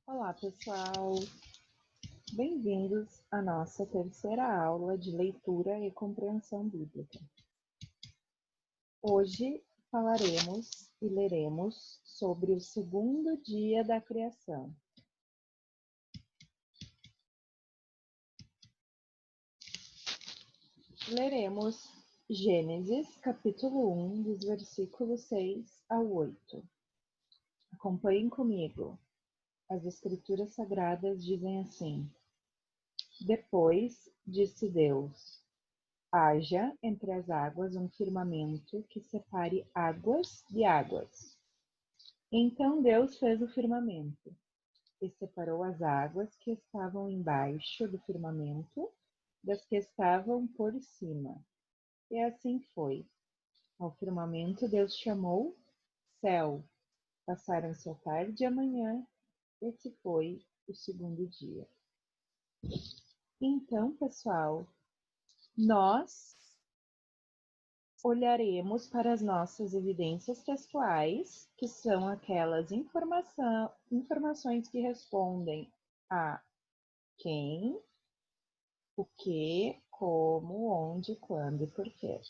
Olá, pessoal! Bem-vindos à nossa terceira aula de leitura e compreensão bíblica. Hoje falaremos e leremos sobre o segundo dia da criação. Leremos Gênesis, capítulo 1, dos versículos 6 ao 8. Acompanhem comigo. As Escrituras Sagradas dizem assim: Depois disse Deus: haja entre as águas um firmamento que separe águas de águas. Então Deus fez o firmamento e separou as águas que estavam embaixo do firmamento das que estavam por cima. E assim foi. Ao firmamento Deus chamou céu. Passaram-se a tarde e a manhã. Esse foi o segundo dia. Então, pessoal, nós olharemos para as nossas evidências textuais, que são aquelas informações que respondem a quem, o que, como, onde, quando e porquê.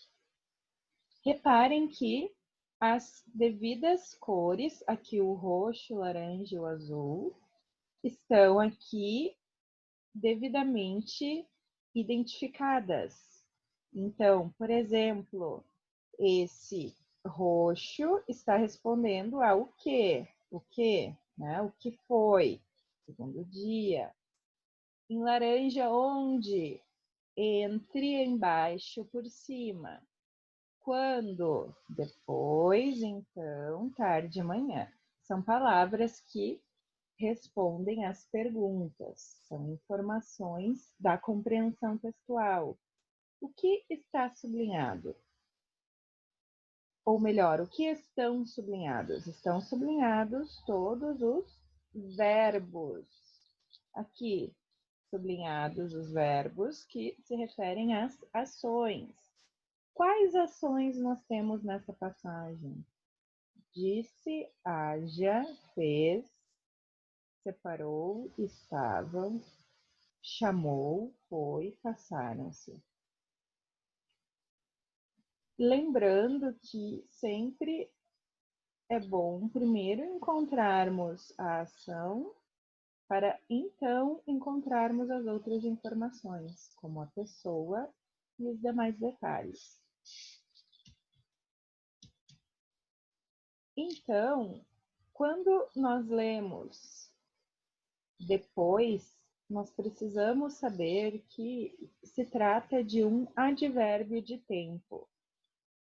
Reparem que as devidas cores, aqui o roxo, o laranja e o azul, estão aqui devidamente identificadas. Então, por exemplo, esse roxo está respondendo ao quê? O quê? Né? O que foi? Segundo dia. Em laranja, onde? Entre, embaixo, por cima. Quando? Depois, então, tarde e manhã. São palavras que respondem às perguntas. São informações da compreensão textual. O que está sublinhado? Ou melhor, o que estão sublinhados? Estão sublinhados todos os verbos. Aqui, sublinhados os verbos que se referem às ações. Quais ações nós temos nessa passagem? Disse, haja, fez, separou, estavam, chamou, foi, passaram-se. Lembrando que sempre é bom primeiro encontrarmos a ação para então encontrarmos as outras informações, como a pessoa e os demais detalhes. Então, quando nós lemos depois, nós precisamos saber que se trata de um advérbio de tempo.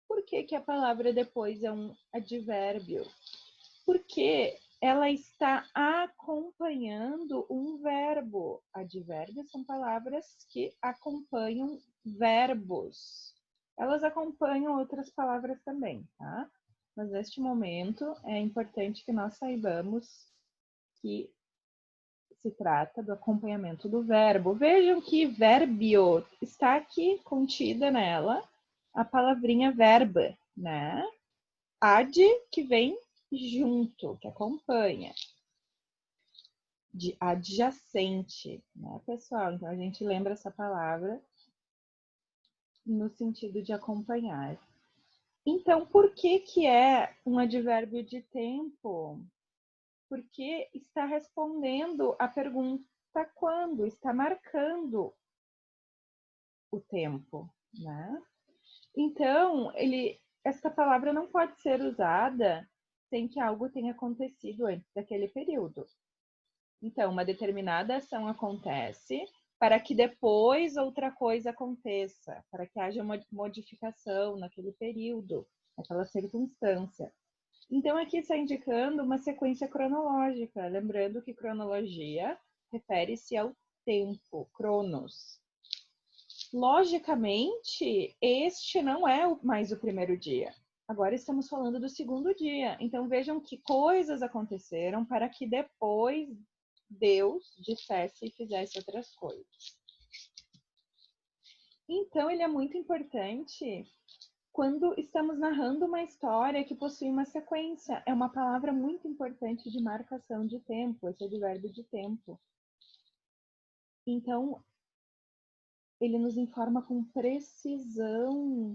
Por que a palavra depois é um advérbio? Porque ela está acompanhando um verbo. Advérbios são palavras que acompanham verbos. Elas acompanham outras palavras também, tá? Mas neste momento é importante que nós saibamos que se trata do acompanhamento do verbo. Vejam que verbio está aqui contida nela a palavrinha verba, né? Ad, que vem junto, que acompanha. De adjacente, né, pessoal? Então, a gente lembra essa palavra no sentido de acompanhar. Então, por que é um advérbio de tempo? Porque está respondendo a pergunta quando, está marcando o tempo, né? Então, essa palavra não pode ser usada sem que algo tenha acontecido antes daquele período. Então, uma determinada ação acontece para que depois outra coisa aconteça, para que haja uma modificação naquele período, naquela circunstância. Então, aqui está indicando uma sequência cronológica, lembrando que cronologia refere-se ao tempo, cronos. Logicamente, este não é mais o primeiro dia. Agora estamos falando do segundo dia. Então, vejam que coisas aconteceram para que depois Deus dissesse e fizesse outras coisas. Então, ele é muito importante quando estamos narrando uma história que possui uma sequência. É uma palavra muito importante de marcação de tempo, esse advérbio de tempo. Então, ele nos informa com precisão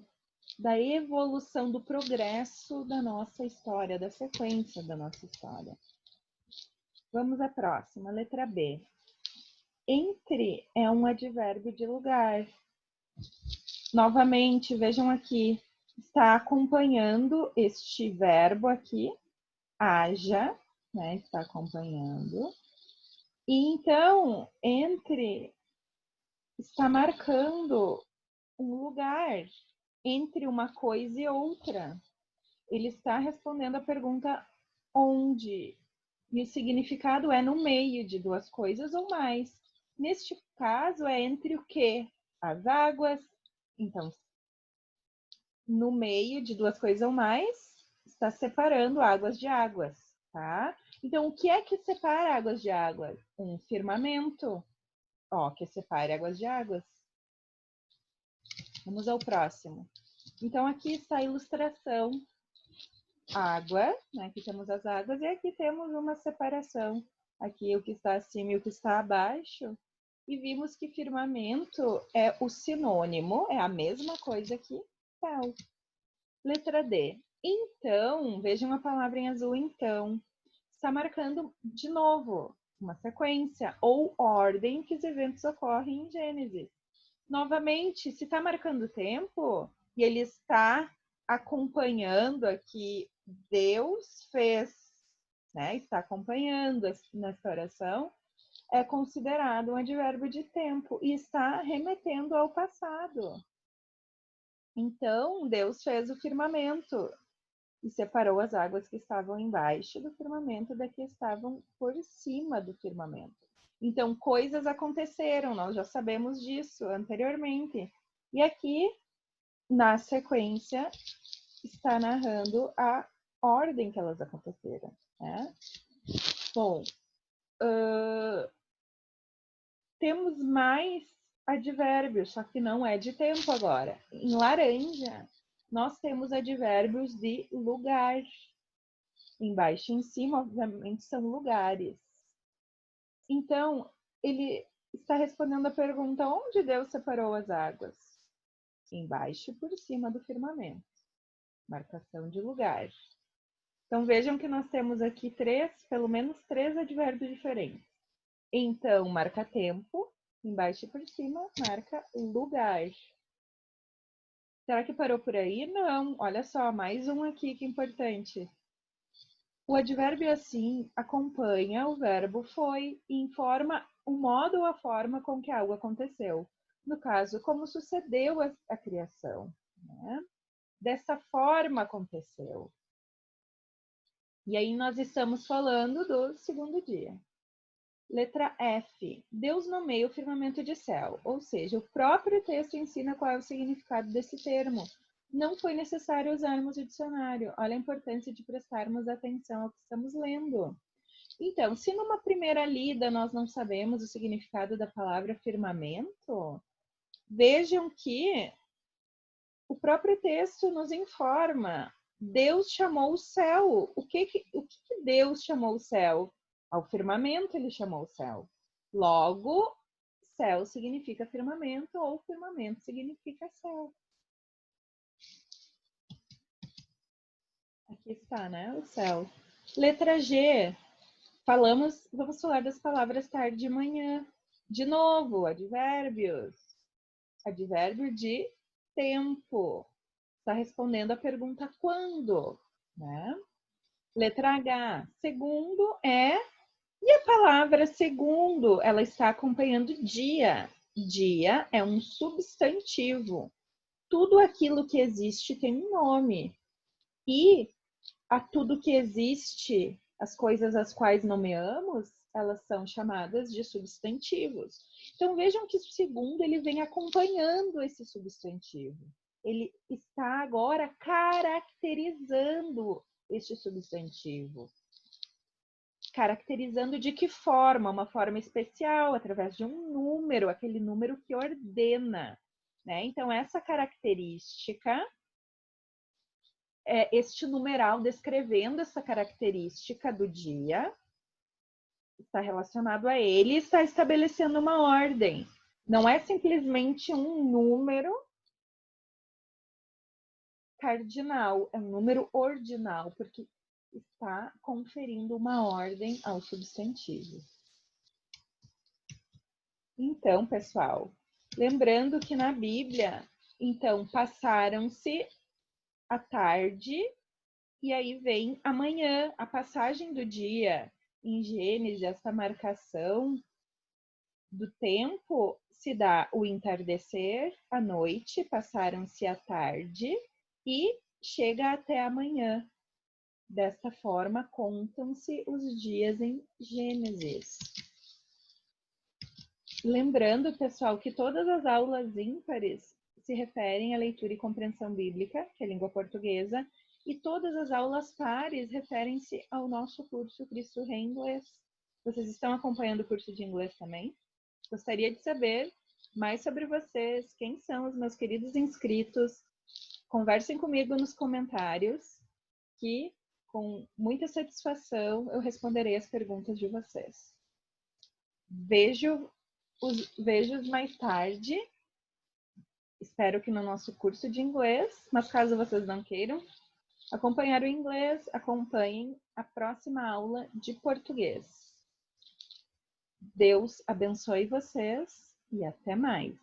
da evolução, do progresso da nossa história, da sequência da nossa história. Vamos à próxima, letra B. Entre é um advérbio de lugar. Novamente, vejam aqui, está acompanhando este verbo aqui, haja, né? Está acompanhando. E então, entre está marcando um lugar entre uma coisa e outra. Ele está respondendo a pergunta onde. E o significado é no meio de duas coisas ou mais. Neste caso, é entre o quê? As águas. Então, no meio de duas coisas ou mais, está separando águas de águas, tá? Então, o que é que separa águas de águas? Um firmamento, ó, que separa águas de águas. Vamos ao próximo. Então, aqui está a ilustração. Água, né? Aqui temos as águas e aqui temos uma separação. Aqui o que está acima e o que está abaixo. E vimos que firmamento é o sinônimo, é a mesma coisa que céu. Letra D. Então, vejam a palavra em azul, então. Está marcando, de novo, uma sequência ou ordem que os eventos ocorrem em Gênesis. Novamente, se está marcando tempo e ele está acompanhando aqui, Deus fez, né? Está acompanhando nessa oração, é considerado um advérbio de tempo e está remetendo ao passado. Então, Deus fez o firmamento e separou as águas que estavam embaixo do firmamento das que estavam por cima do firmamento. Então, coisas aconteceram, nós já sabemos disso anteriormente. E aqui, na sequência, está narrando a ordem que elas aconteceram, né? Bom, temos mais advérbios, só que não é de tempo agora. Em laranja, nós temos advérbios de lugar. Embaixo e em cima, obviamente, são lugares. Então, ele está respondendo a pergunta: onde Deus separou as águas? Embaixo e por cima do firmamento. Marcação de lugar. Então, vejam que nós temos aqui pelo menos três advérbios diferentes. Então, marca tempo. Embaixo e por cima, marca lugar. Será que parou por aí? Não. Olha só, mais um aqui que é importante. O advérbio assim acompanha o verbo foi e informa o modo ou a forma com que algo aconteceu. No caso, como sucedeu a criação. Né? Dessa forma aconteceu. E aí nós estamos falando do segundo dia. Letra F. Deus nomeia o firmamento de céu. Ou seja, o próprio texto ensina qual é o significado desse termo. Não foi necessário usarmos o dicionário. Olha a importância de prestarmos atenção ao que estamos lendo. Então, se numa primeira lida nós não sabemos o significado da palavra firmamento, vejam que o próprio texto nos informa. Deus chamou o céu. O que Deus chamou o céu? Ao firmamento ele chamou o céu. Logo, céu significa firmamento ou firmamento significa céu. Aqui está, né? O céu. Letra G. Vamos falar das palavras tarde e manhã. De novo, advérbios. Advérbio de tempo. Está respondendo a pergunta quando, né? Letra H. Segundo é... E a palavra segundo, ela está acompanhando dia. Dia é um substantivo. Tudo aquilo que existe tem um nome. E a tudo que existe, as coisas às quais nomeamos, elas são chamadas de substantivos. Então vejam que o segundo ele vem acompanhando esse substantivo. Ele está agora caracterizando este substantivo. Caracterizando de que forma? Uma forma especial, através de um número, aquele número que ordena. Né? Então, essa característica este numeral descrevendo essa característica do dia, está relacionado a ele e está estabelecendo uma ordem. Não é simplesmente um número cardinal, é um número ordinal, porque está conferindo uma ordem ao substantivo. Então, pessoal, lembrando que na Bíblia, então, passaram-se a tarde e aí vem amanhã, a passagem do dia. Em Gênesis, essa marcação do tempo se dá o entardecer, a noite, passaram-se a tarde e chega até amanhã. Desta forma, contam-se os dias em Gênesis. Lembrando, pessoal, que todas as aulas ímpares se referem à leitura e compreensão bíblica, que é a língua portuguesa, e todas as aulas pares referem-se ao nosso curso Cristo Rei Inglês. Vocês estão acompanhando o curso de inglês também? Gostaria de saber mais sobre vocês, quem são os meus queridos inscritos. Conversem comigo nos comentários, que com muita satisfação eu responderei as perguntas de vocês. Vejo-os mais tarde. Espero que no nosso curso de inglês, mas caso vocês não queiram acompanhar o inglês, acompanhem a próxima aula de português. Deus abençoe vocês e até mais.